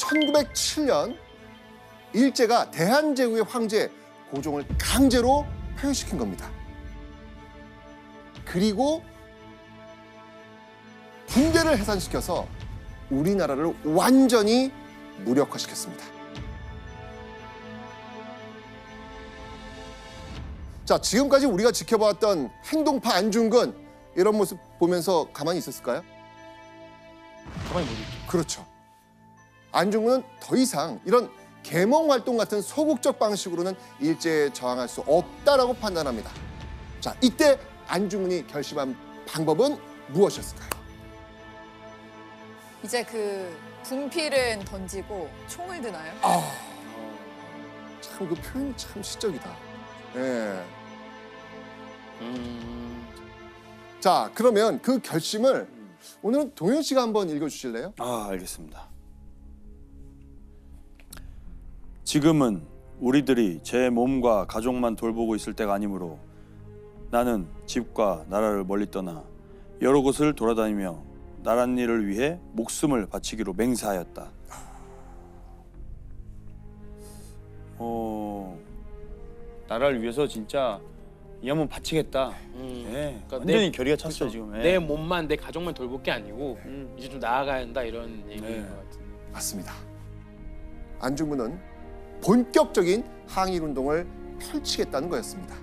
1907년 일제가 대한제국의 황제 고종을 강제로 폐위시킨 겁니다. 그리고 군대를 해산시켜서 우리나라를 완전히 무력화시켰습니다. 자, 지금까지 우리가 지켜봤던 행동파 안중근, 이런 모습 보면서 가만히 있었을까요? 가만히 못 있죠. 그렇죠. 안중근은 더 이상 이런 계몽 활동 같은 소극적 방식으로는 일제에 저항할 수 없다라고 판단합니다. 자, 이때 안중근이 결심한 방법은 무엇이었을까요? 이제 그 분필은 던지고 총을 드나요? 참 그 표현이 참 시적이다. 예. 자, 그러면 그 결심을 오늘은 동현 씨가 한번 읽어주실래요? 알겠습니다. 지금은 우리들이 제 몸과 가족만 돌보고 있을 때가 아니므로 나는 집과 나라를 멀리 떠나 여러 곳을 돌아다니며 나랏일을 위해 목숨을 바치기로 맹세하였다. 나라를 위해서 진짜 이 한번 바치겠다. 네, 그러니까 완전히 결의가 찼어요 지금. 네. 내 몸만 내 가족만 돌볼 게 아니고 이제 좀 나아가야 한다 이런 얘기인 네. 것 같은데. 맞습니다. 안중근은 본격적인 항일운동을 펼치겠다는 거였습니다.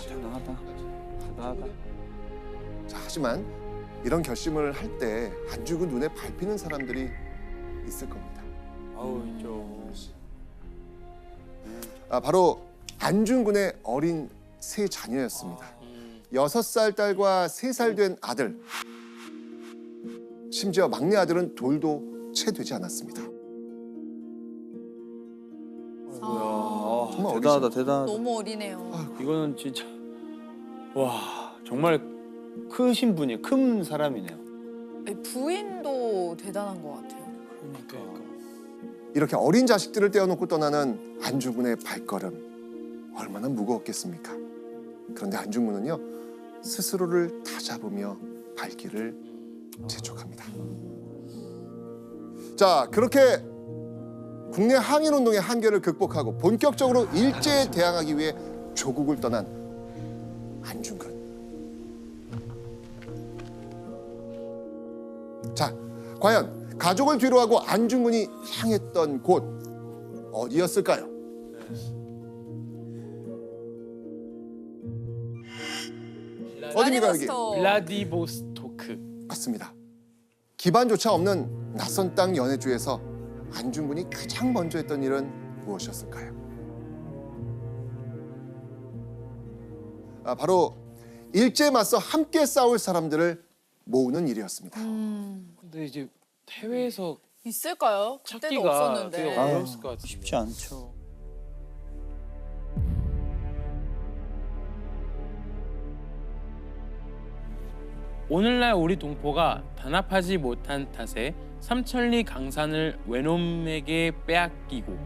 대단하다. 대단하다. 자, 하지만 이런 결심을 할 때 안중근 눈에 밟히는 사람들이 있을 겁니다. 아우 있죠. 바로 안중근의 어린 세 자녀였습니다. 6살 딸과 3살 된 아들, 심지어 막내 아들은 돌도 채 되지 않았습니다. 정말 대단하다, 어리죠? 대단하다. 너무 어리네요. 이거는 진짜 와 정말 크신 분이 큰 사람이네요. 아니, 부인도 대단한 것 같아요. 그러니까. 이렇게 어린 자식들을 떼어놓고 떠나는 안중근의 발걸음, 얼마나 무거웠겠습니까? 그런데 안중근은요, 스스로를 다잡으며 발길을 재촉합니다. 자, 그렇게 국내 항일운동의 한계를 극복하고 본격적으로 일제에 대항하기 위해 조국을 떠난 안중근. 자, 과연 가족을 뒤로하고 안중근이 향했던 곳 어디였을까요? 어디입니까 여기? 블라디보스토크. 맞습니다. 기반조차 없는 낯선 땅 연해주에서 안중근이 가장 먼저 했던 일은 무엇이었을까요? 바로 일제에 맞서 함께 싸울 사람들을 모으는 일이었습니다. 근데 이제 해외에서 있을까요? 그때도 찾기가 없었는데. 되게 어려웠을 것 같은데. 쉽지 않죠. 오늘날 우리 동포가 단합하지 못한 탓에 삼천리 강산을 외놈에게 빼앗기고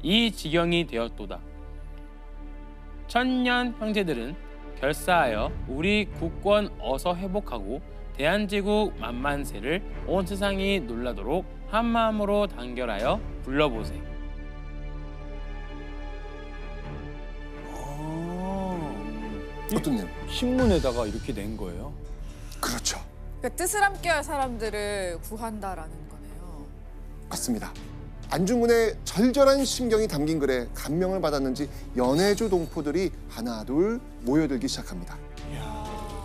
이 지경이 되었도다. 천년 형제들은 결사하여 우리 국권 어서 회복하고 대한제국 만만세를 온 세상이 놀라도록 한마음으로 단결하여 불러보세. 어떤 일? 신문에다가 이렇게 낸 거예요? 그렇죠. 그러니까 뜻을 함께할 사람들을 구한다라는 거네요. 맞습니다. 안중근의 절절한 심경이 담긴 글에 감명을 받았는지 연해주 동포들이 하나 둘 모여들기 시작합니다.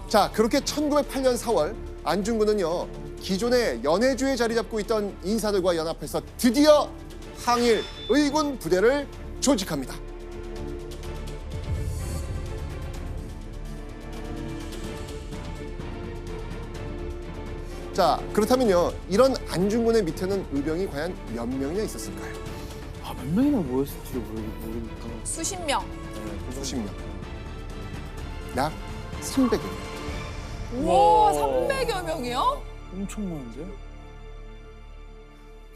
자, 그렇게 1908년 4월 안중근은요, 기존의 연해주에 자리 잡고 있던 인사들과 연합해서 드디어 항일 의군 부대를 조직합니다. 자, 그렇다면요, 이런 안중근의 밑에는 의병이 과연 몇 명이나 있었을까요? 몇 명이나 모였을지 모르니까. 수십 명. 수십 명. 약 300여 명. 우와, 300여 명이요? 엄청 많은데?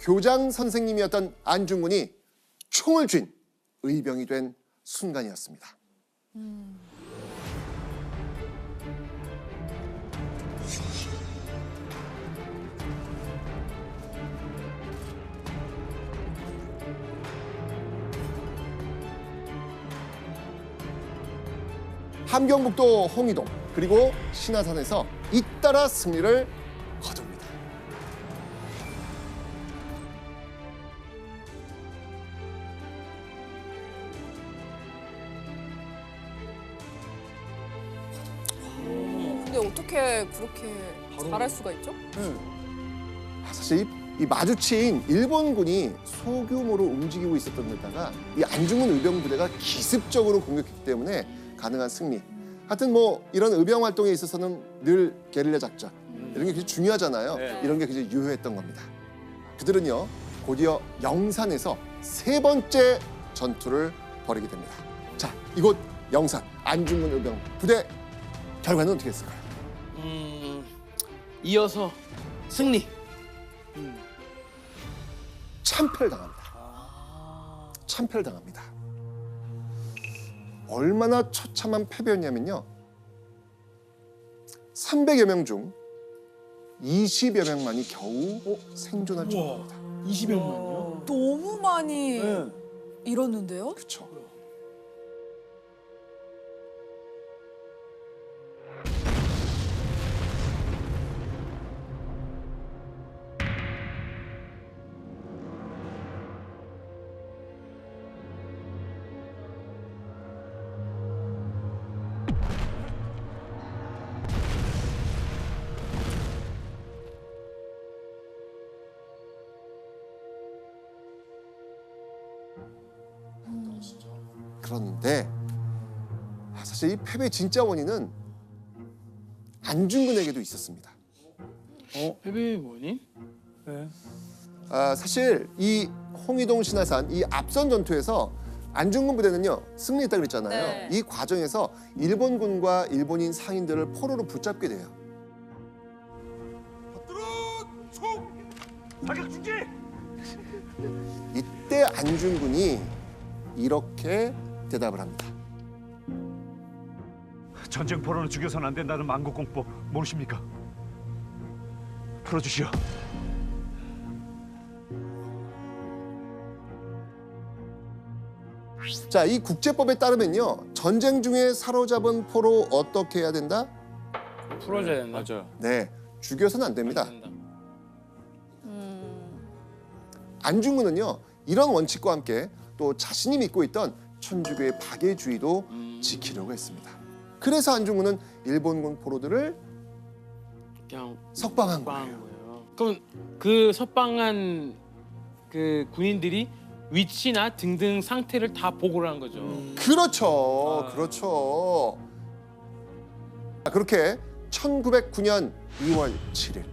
교장 선생님이었던 안중근이 총을 쥔 의병이 된 순간이었습니다. 함경북도 홍이동 그리고 신화산에서 잇따라 승리를 거둡니다. 근데 어떻게 그렇게 잘할 수가 있죠? 사실 이 마주친 일본군이 소규모로 움직이고 있었던 데다가 이 안중근 의병 부대가 기습적으로 공격했기 때문에 가능한 승리. 하여튼 뭐 이런 의병 활동에 있어서는 늘 게릴라 작전 이런 게 굉장히 중요하잖아요. 네. 이런 게 굉장히 유효했던 겁니다. 그들은요 곧이어 영산에서 세 번째 전투를 벌이게 됩니다. 자, 이곳 영산 안중근 의병 부대 결과는 어떻게 했을까요? 이어서 승리. 참패를 당합니다. 참패를 당합니다. 얼마나 처참한 패배였냐면요. 300여 명 중 20여 명만이 겨우 생존할 정도입니다. 20명만요? 너무 많이 네. 잃었는데요? 그렇죠. 그런데 사실 이 패배의 진짜 원인은 안중근에게도 있었습니다. 패배의 원인? 네. 사실 이 홍이동 신화산 이 앞선 전투에서 안중근 부대는요 승리했다 그랬잖아요. 네. 이 과정에서 일본군과 일본인 상인들을 포로로 붙잡게 돼요. 이때 안중근이 이렇게 대답을 합니다. 전쟁 포로는 죽여서는 안 된다는 만국공법 모르십니까? 풀어주시오. 자, 이 국제법에 따르면요 전쟁 중에 사로잡은 포로 어떻게 해야 된다? 풀어줘야 된다. 맞아요. 네, 죽여서는 안 됩니다. 된다. 안중근은요 이런 원칙과 함께 또 자신이 믿고 있던 천주교의 박애주의도 지키려고 했습니다. 그래서 안중근은 일본군 포로들을 그냥 석방한 석방한 거예요. 거예요. 그럼 그 석방한 그 군인들이 위치나 등등 상태를 다 보고를 한 거죠. 그렇죠, 그렇죠. 그렇게 1909년 2월 7일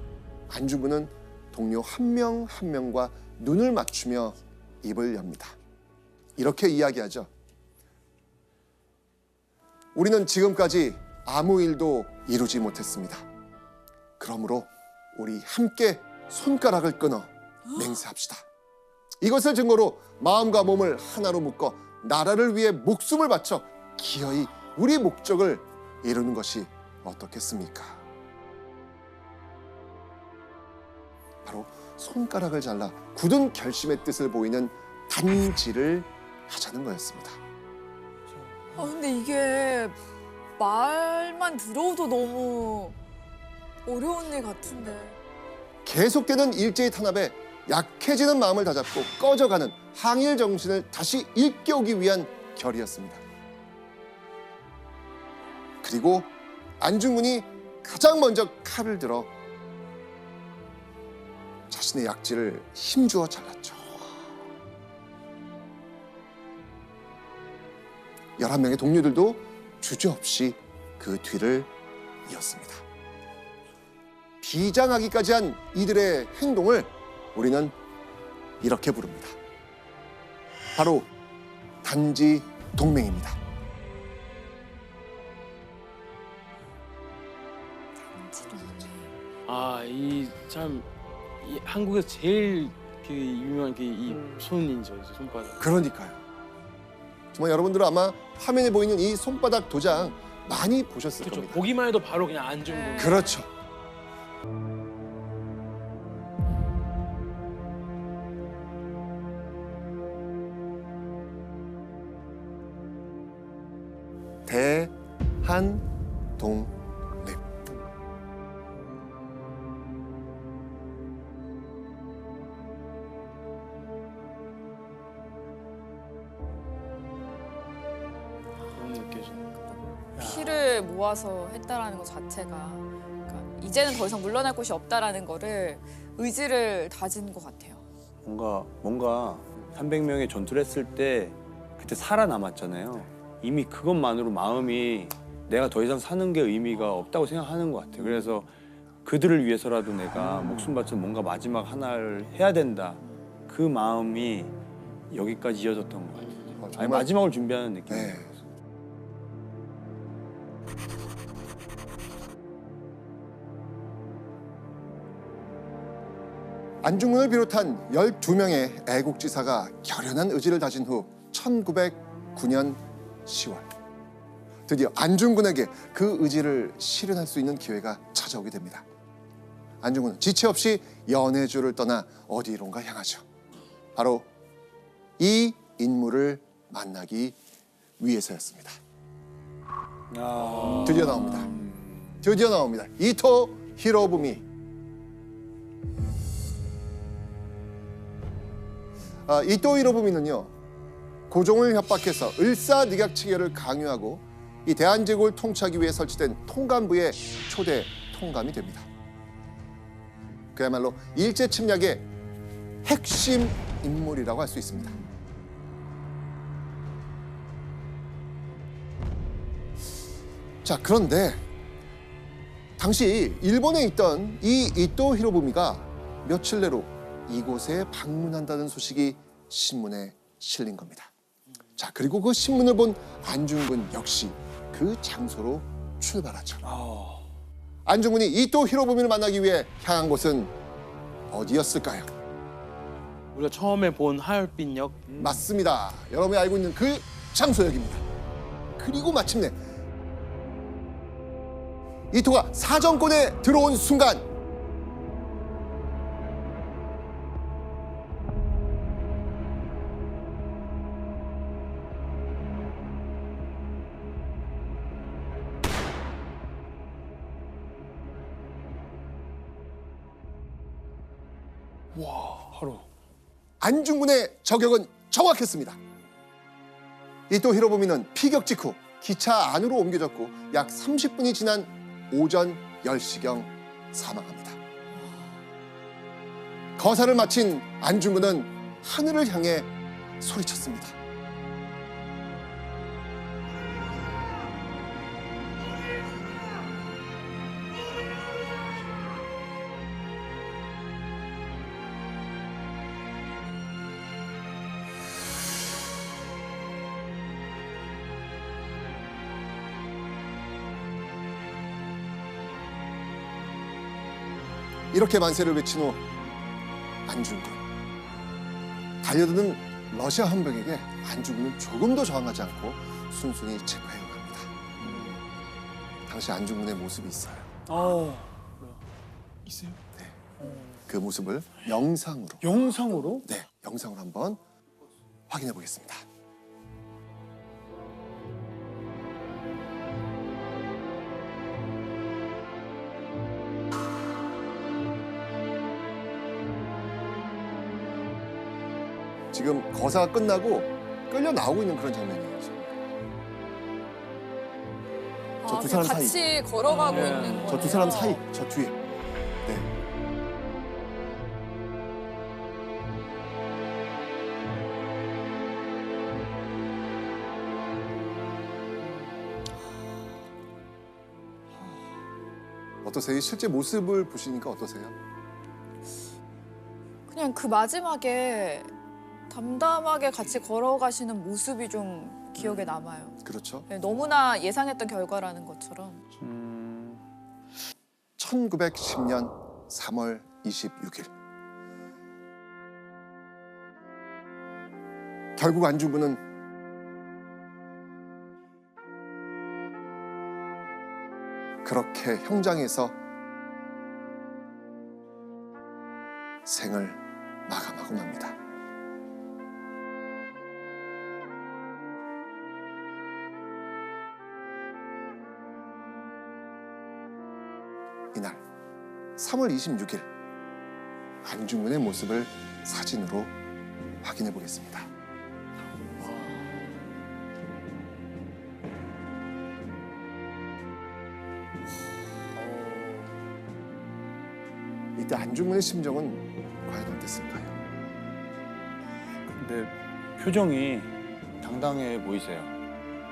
안중근은 동료 한 명 한 명과 눈을 맞추며 입을 엽니다. 이렇게 이야기하죠. 우리는 지금까지 아무 일도 이루지 못했습니다. 그러므로 우리 함께 손가락을 끊어 맹세합시다. 이것을 증거로 마음과 몸을 하나로 묶어 나라를 위해 목숨을 바쳐 기어이 우리 목적을 이루는 것이 어떻겠습니까? 바로 손가락을 잘라 굳은 결심의 뜻을 보이는 단지를 하자는 거였습니다. 근데 이게 말만 들어도 너무 어려운 일 같은데. 계속되는 일제의 탄압에 약해지는 마음을 다잡고 꺼져가는 항일 정신을 다시 일깨우기 위한 결의였습니다. 그리고 안중근이 가장 먼저 칼을 들어 자신의 약지를 힘주어 잘랐죠. 11명의 동료들도 주저없이 그 뒤를 이었습니다. 비장하기까지 한 이들의 행동을 우리는 이렇게 부릅니다. 바로 단지 동맹입니다. 이 참 한국에서 제일 그 유명한 그 이 손이죠, 이제 손바닥. 그러니까요. 정말 여러분들은 아마 화면에 보이는 이 손바닥 도장 많이 보셨을 그렇죠. 겁니다. 보기만 해도 바로 그냥 안중근. 그렇죠. 한동립. 너무 느껴지네. 피를 모아서 했다라는 것 자체가 그러니까 이제는 더 이상 물러날 곳이 없다라는 거를 의지를 다진 것 같아요. 뭔가 300명의 전투를 했을 때 그때 살아남았잖아요. 이미 그것만으로 마음이 내가 더 이상 사는 게 의미가 없다고 생각하는 것 같아요. 그래서 그들을 위해서라도 내가 목숨 바쳐 뭔가 마지막 하나를 해야 된다. 그 마음이 여기까지 이어졌던 것 같아요. 아니, 정말- 마지막을 준비하는 느낌이에요. 네. 안중근을 비롯한 12명의 애국지사가 결연한 의지를 다진 후 1909년 10월 드디어 안중근에게 그 의지를 실현할 수 있는 기회가 찾아오게 됩니다. 안중근은 지체 없이 연해주를 떠나 어디론가 향하죠. 바로 이 인물을 만나기 위해서였습니다. 드디어 나옵니다. 드디어 나옵니다. 이토 히로부미. 이토 히로부미는요, 고종을 협박해서 을사늑약 강요하고 이 대한제국을 통치하기 위해 설치된 통감부의 초대 통감이 됩니다. 그야말로 일제 침략의 핵심 인물이라고 할 수 있습니다. 자, 그런데 당시 일본에 있던 이 이토 히로부미가 며칠 내로 이곳에 방문한다는 소식이 신문에 실린 겁니다. 자, 그리고 그 신문을 본 안중근 역시 그 장소로 출발하죠. 안중근이 이토 히로부미를 만나기 위해 향한 곳은 어디였을까요? 우리가 처음에 본 하얼빈역. 맞습니다. 여러분이 알고 있는 그 장소역입니다. 그리고 마침내 이토가 사정권에 들어온 순간 바로. 안중근의 저격은 정확했습니다. 이토 히로부미는 피격 직후 기차 안으로 옮겨졌고 약 30분이 지난 오전 10시경 사망합니다. 거사를 마친 안중근은 하늘을 향해 소리쳤습니다. 이렇게 만세를 외친 후 안중근, 달려드는 러시아 헌병에게 안중근은 조금도 저항하지 않고 순순히 체포해 갑니다. 당시 안중근의 모습이 있어요. 있어요? 그 모습을 영상으로, 영상으로? 네, 영상으로 한번 확인해 보겠습니다. 지금 거사가 끝나고 끌려 나오고 있는 그런 장면이에요. 지금. 저두 사람 사이. 같이 걸어가고 네. 있는 거예요. 저 두 사람 사이, 저 뒤에. 네. 어떠세요? 실제 모습을 보시니까 어떠세요? 그냥 그 마지막에 담담하게 같이 걸어가시는 모습이 좀 기억에 남아요. 그렇죠. 네, 너무나 예상했던 결과라는 것처럼. 1910년 3월 26일. 결국 안중근은 그렇게 형장에서 생을 마감하고 맙니다. 3월 26일 안중근의 모습을 사진으로 확인해 보겠습니다. 이때 안중근의 심정은 과연 어땠을까요? 근데 표정이 당당해 보이세요.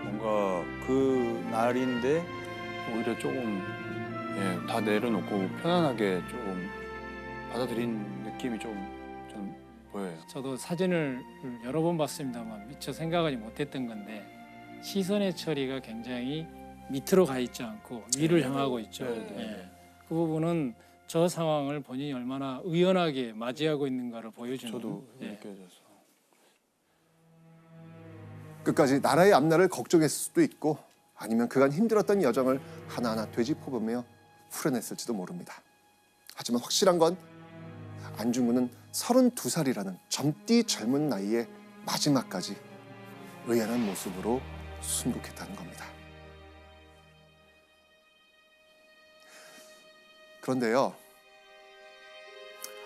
뭔가 그 날인데 오히려 조금 다 내려놓고 편안하게 조금 받아들인 느낌이 좀 보여요. 저도 사진을 여러 번 봤습니다만 미처 생각하지 못했던 건데 시선의 처리가 굉장히 밑으로 가 있지 않고 위를 향하고 있죠. 예. 그 부분은 저 상황을 본인이 얼마나 의연하게 맞이하고 있는가를 보여주는. 저도 예. 느껴져서. 끝까지 나라의 앞날을 걱정했을 수도 있고 아니면 그간 힘들었던 여정을 하나하나 되짚어보며 풀어냈을지도 모릅니다. 하지만 확실한 건 안중근은 32살이라는 젊디 젊은 나이에 마지막까지 의연한 모습으로 순국했다는 겁니다. 그런데요,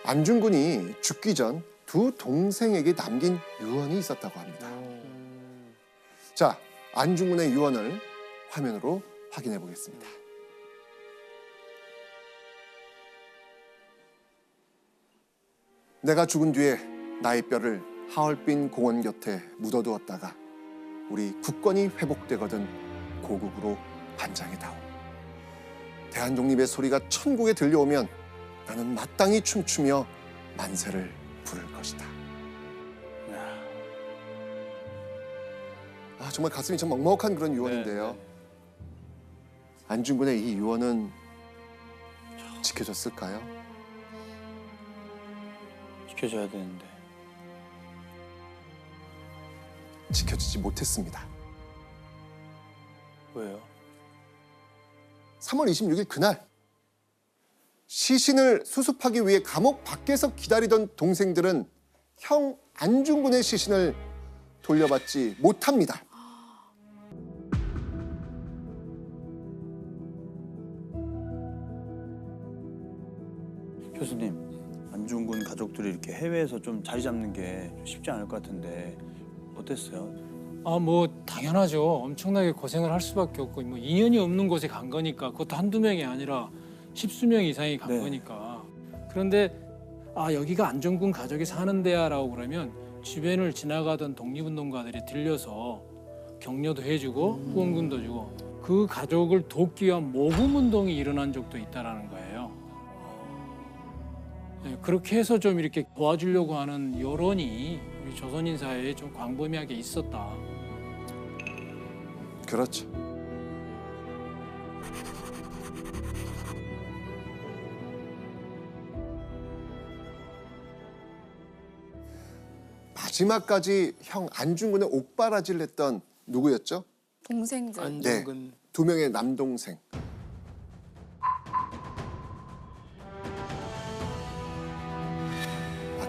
안중근이 죽기 전 두 동생에게 남긴 유언이 있었다고 합니다. 자, 안중근의 유언을 화면으로 확인해 보겠습니다. 내가 죽은 뒤에 나의 뼈를 하얼빈 공원 곁에 묻어두었다가 우리 국권이 회복되거든 고국으로 반장이다오. 대한독립의 소리가 천국에 들려오면 나는 마땅히 춤추며 만세를 부를 것이다. 아, 정말 가슴이 좀 먹먹한 그런 유언인데요. 네. 안중근의 이 유언은 지켜졌을까요? 지켜줘야 되는데. 지켜지지 못했습니다. 왜요? 3월 26일 그날 시신을 수습하기 위해 감옥 밖에서 기다리던 동생들은 형 안중근의 시신을 돌려받지 못합니다. 교수님, 안중근 가족들이 이렇게 해외에서 좀 자리 잡는 게 쉽지 않을 것 같은데 어땠어요? 아, 뭐 당연하죠. 엄청나게 고생을 할 수밖에 없고 뭐 인연이 없는 곳에 간 거니까 그것도 한두 명이 아니라 십수명 이상이 간 네. 거니까. 그런데 아, 여기가 안중근 가족이 사는 데야라고 그러면 주변을 지나가던 독립운동가들이 들려서 격려도 해주고 후원금도 주고 그 가족을 돕기 위한 모금운동이 일어난 적도 있다라는 거예요. 네, 그렇게 해서 좀 이렇게 도와주려고 하는 여론이 우리 조선인 사회에 좀 광범위하게 있었다. 그렇죠. 마지막까지 형 안중근의 옥바라지를 했던 누구였죠? 동생들. 안중근. 두 명의 남동생.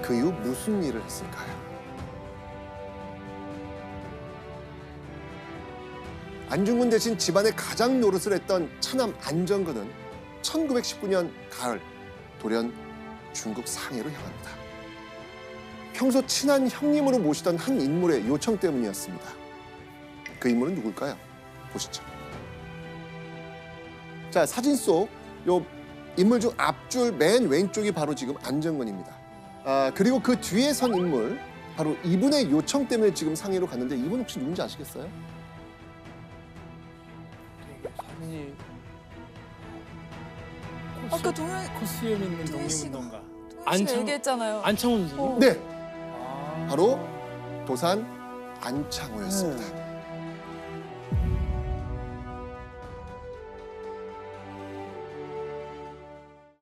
그 이후 무슨 일을 했을까요? 안중근 대신 집안의 가장 노릇을 했던 차남 안정근은 1919년 가을 돌연 중국 상해로 향합니다. 평소 친한 형님으로 모시던 한 인물의 요청 때문이었습니다. 그 인물은 누굴까요? 보시죠. 자, 사진 속 요 인물 중 앞줄 맨 왼쪽이 바로 지금 안정근입니다. 아, 그리고 그 뒤에 선 인물 바로 이분의 요청 때문에 지금 상해로 갔는데 이분 혹시 누군지 아시겠어요? 사진이 아까 동현 코스염 있는 동현 씨가- 독립운동가. 씨가 안창- 얘기했잖아요. 안창훈 선생님. 어. 네, 바로 도산 안창호였습니다.